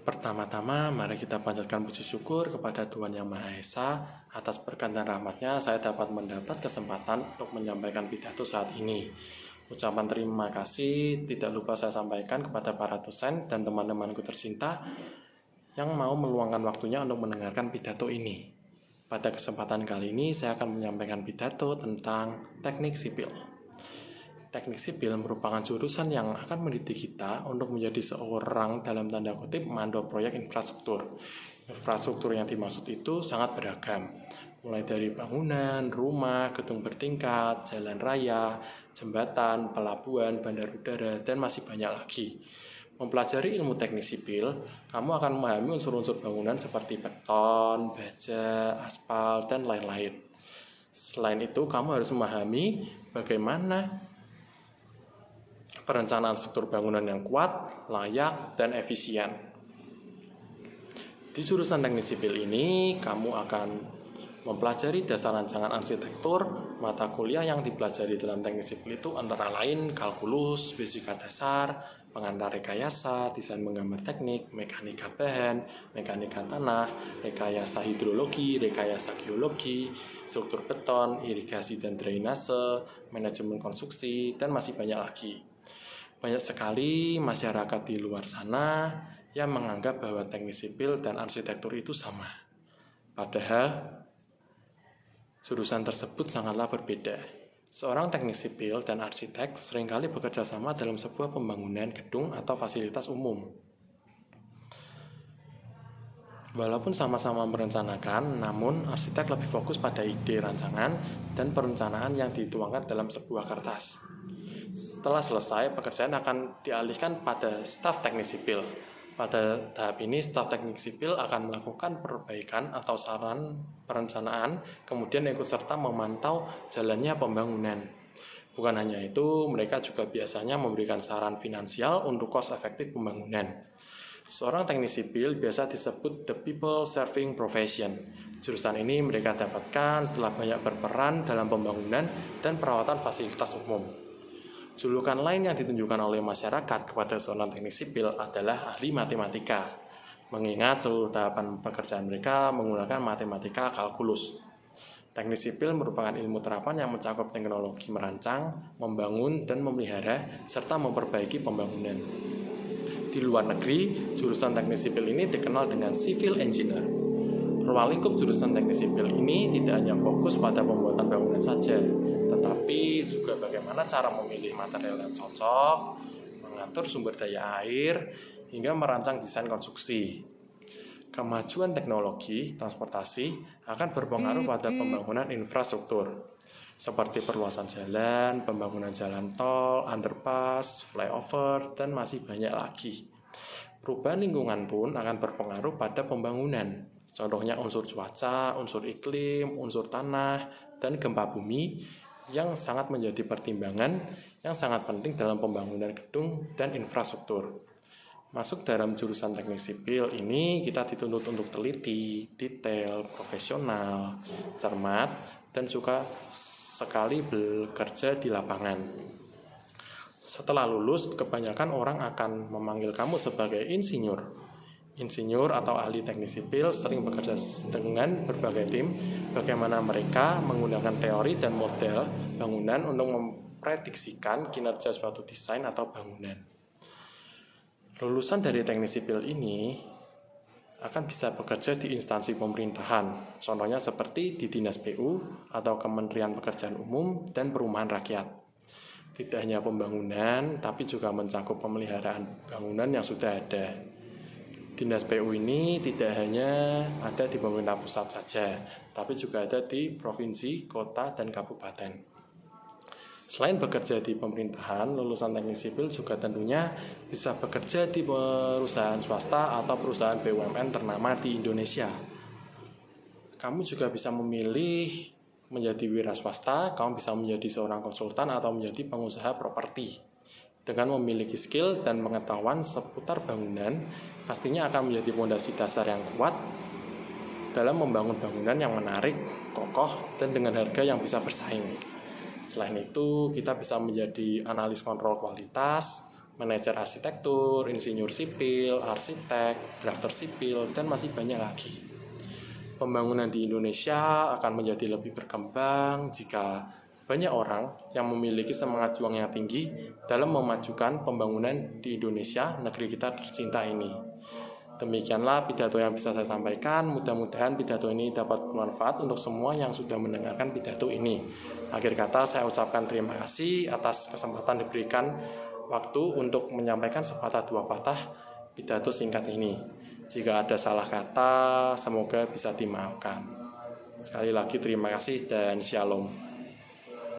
Pertama-tama, mari kita panjatkan puji syukur kepada Tuhan Yang Maha Esa. Atas berkat dan rahmat-Nya, saya dapat mendapat kesempatan untuk menyampaikan pidato saat ini. Ucapan terima kasih tidak lupa saya sampaikan kepada para dosen dan teman-temanku tercinta yang mau meluangkan waktunya untuk mendengarkan pidato ini. Pada kesempatan kali ini, saya akan menyampaikan pidato tentang teknik sipil. Teknik sipil merupakan jurusan yang akan mendidik kita untuk menjadi seorang dalam tanda kutip mandor proyek infrastruktur. Infrastruktur yang dimaksud itu sangat beragam, mulai dari bangunan, rumah, gedung bertingkat, jalan raya, jembatan, pelabuhan, bandar udara, dan masih banyak lagi. Mempelajari ilmu teknik sipil, kamu akan memahami unsur-unsur bangunan seperti beton, baja, aspal, dan lain-lain. Selain itu, kamu harus memahami bagaimana perencanaan struktur bangunan yang kuat, layak, dan efisien. Di jurusan teknik sipil ini, kamu akan mempelajari dasar rancangan arsitektur. Mata kuliah yang dipelajari dalam teknik sipil itu antara lain kalkulus, fisika dasar, pengantar rekayasa, desain menggambar teknik, mekanika bahan, mekanika tanah, rekayasa hidrologi, rekayasa geologi, struktur beton, irigasi dan drainase, manajemen konstruksi, dan masih banyak lagi. Banyak sekali masyarakat di luar sana yang menganggap bahwa teknik sipil dan arsitektur itu sama. Padahal jurusan tersebut sangatlah berbeda. Seorang teknik sipil dan arsitek seringkali bekerja sama dalam sebuah pembangunan gedung atau fasilitas umum. Walaupun sama-sama merencanakan, namun arsitek lebih fokus pada ide rancangan dan perencanaan yang dituangkan dalam sebuah kertas. Setelah selesai, pekerjaan akan dialihkan pada staf teknik sipil. Pada tahap ini, staf teknik sipil akan melakukan perbaikan atau saran perencanaan, kemudian ikut serta memantau jalannya pembangunan. Bukan hanya itu, mereka juga biasanya memberikan saran finansial untuk cost efektif pembangunan. Seorang teknik sipil biasa disebut the people serving profession. Jurusan ini mereka dapatkan setelah banyak berperan dalam pembangunan dan perawatan fasilitas umum. Julukan lain yang ditunjukkan oleh masyarakat kepada seorang teknik sipil adalah ahli matematika, mengingat seluruh tahapan pekerjaan mereka menggunakan matematika kalkulus. Teknik sipil merupakan ilmu terapan yang mencakup teknologi merancang, membangun, dan memelihara, serta memperbaiki pembangunan. Di luar negeri, jurusan teknik sipil ini dikenal dengan civil engineer. Ruang lingkup jurusan teknik sipil ini tidak hanya fokus pada pembuatan bangunan saja, tetapi juga bagaimana cara memilih material yang cocok, mengatur sumber daya air, hingga merancang desain konstruksi. Kemajuan teknologi transportasi akan berpengaruh pada pembangunan infrastruktur, seperti perluasan jalan, pembangunan jalan tol, underpass, flyover, dan masih banyak lagi. Perubahan lingkungan pun akan berpengaruh pada pembangunan. Contohnya unsur cuaca, unsur iklim, unsur tanah, dan gempa bumi yang sangat menjadi pertimbangan yang sangat penting dalam pembangunan gedung dan infrastruktur. Masuk dalam jurusan teknik sipil ini kita dituntut untuk teliti, detail, profesional, cermat, dan suka sekali bekerja di lapangan. Setelah lulus, kebanyakan orang akan memanggil kamu sebagai insinyur. Insinyur atau ahli teknik sipil sering bekerja dengan berbagai tim, bagaimana mereka menggunakan teori dan model bangunan untuk memprediksikan kinerja suatu desain atau bangunan. Lulusan dari teknik sipil ini akan bisa bekerja di instansi pemerintahan, contohnya seperti di Dinas PU atau Kementerian Pekerjaan Umum dan Perumahan Rakyat. Tidak hanya pembangunan, tapi juga mencakup pemeliharaan bangunan yang sudah ada. Dinas PU ini tidak hanya ada di pemerintah pusat saja, tapi juga ada di provinsi, kota, dan kabupaten. Selain bekerja di pemerintahan, lulusan teknik sipil juga tentunya bisa bekerja di perusahaan swasta atau perusahaan BUMN ternama di Indonesia. Kamu juga bisa memilih menjadi wira swasta, kamu bisa menjadi seorang konsultan atau menjadi pengusaha properti. Dengan memiliki skill dan pengetahuan seputar bangunan, pastinya akan menjadi fondasi dasar yang kuat dalam membangun bangunan yang menarik, kokoh, dan dengan harga yang bisa bersaing. Selain itu, kita bisa menjadi analis kontrol kualitas, manajer arsitektur, insinyur sipil, arsitek, drafter sipil, dan masih banyak lagi. Pembangunan di Indonesia akan menjadi lebih berkembang jika banyak orang yang memiliki semangat juang yang tinggi dalam memajukan pembangunan di Indonesia, negeri kita tercinta ini. Demikianlah pidato yang bisa saya sampaikan. Mudah-mudahan pidato ini dapat bermanfaat untuk semua yang sudah mendengarkan pidato ini. Akhir kata saya ucapkan terima kasih atas kesempatan diberikan waktu untuk menyampaikan sepatah dua patah pidato singkat ini. Jika ada salah kata, semoga bisa dimaafkan. Sekali lagi terima kasih dan shalom.